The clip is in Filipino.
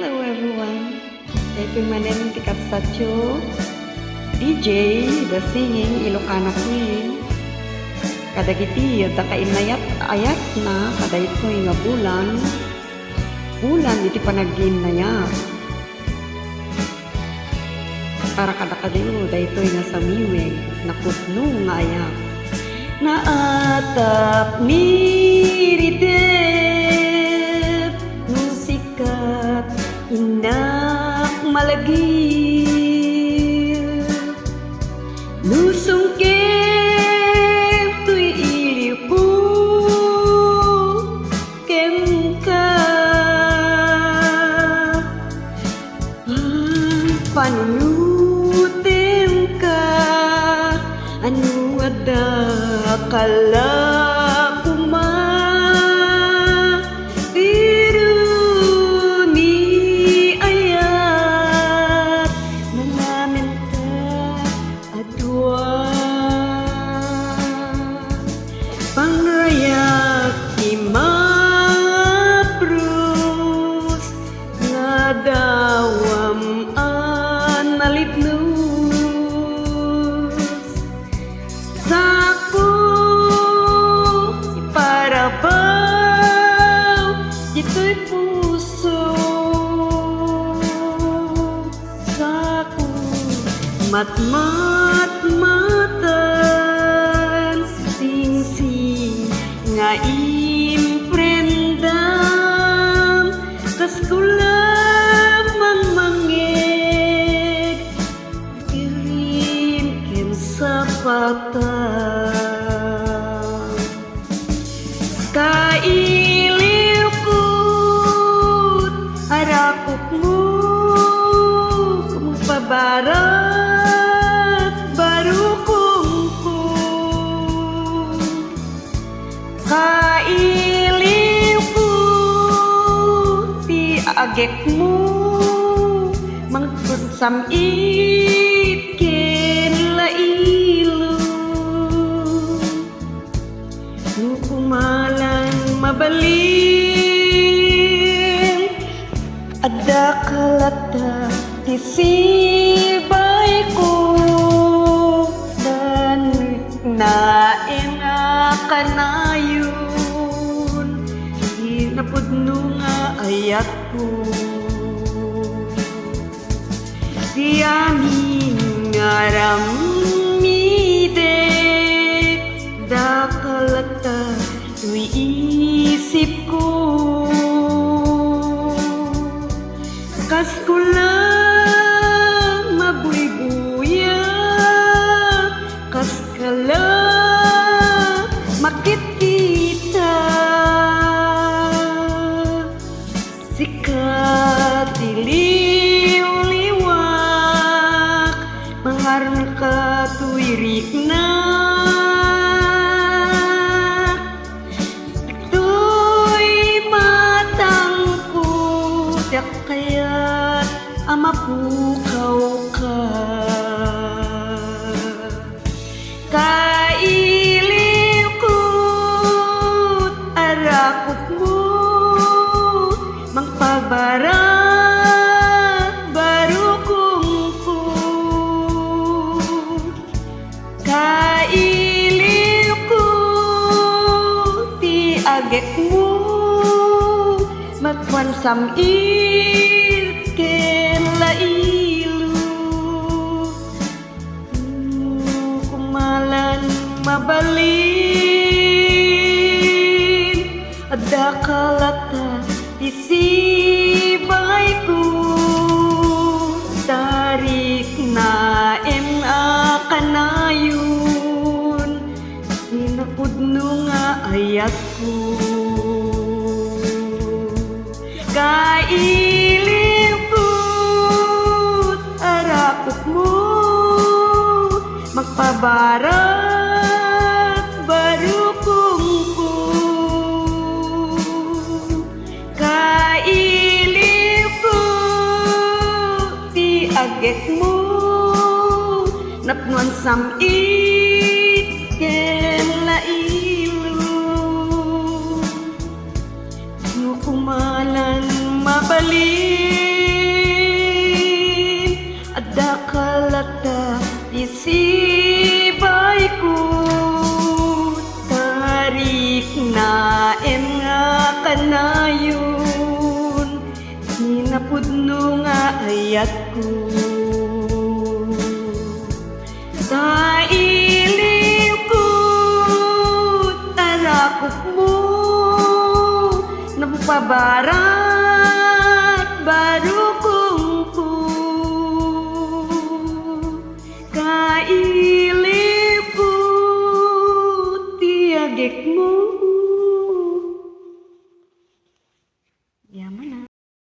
Hello everyone. Ito'y manin tikat statue. DJ, the singing Ilocana Queen. Kadagiti, da kainayat ayat na kada ito'y nga bulan. Bulan iti panagin na ya. Para kada kadayo, da ito'y nga sa miweg, nakutno nga ayat. Naatap niridep, nusikat, inak malagir. Nusungkep tuy ilipu, kemka. Panunutin ka, anu ada kala kuma tiru ni ayat mengamenta adua pangrayak imaprus ngadawam analipnus saku parabaw ito'y puso saku matmatan sing-sing nga imprendam kas kulam mangmangeg kirim ken sapatan kailiwkut harakupmu kumupabarat baru kungkung kailiwkut ti agekmu mangkunsam itken lailu nukumalan mabalin ada kalata tisibay ko dan naena kanayun hinapudno nga ayat ko diamin ngaramidek da kalata tuy isip ko kas kulang mabuybuya kas kala makikita sikat diliw-liwak mangharang ka tuwirik na kaya't amapukaw ka kailiwkut arakot mo mangpabarat baru kungkung kailiwkut ti agek mo magwansam itken lailu kumalan mabalin ada kalata isibay ko tarik na kanayun hinapudno nga ayat ko kailiwkut arakot mo magpabarat baru kungkung kailiwkut ti agek mo napnuan sam itken lailu nukumalan mabalik dakalata isibay ko tarik na nga kanayon hinapudno nga ayat ko sa iliw ko tarakok mo napabara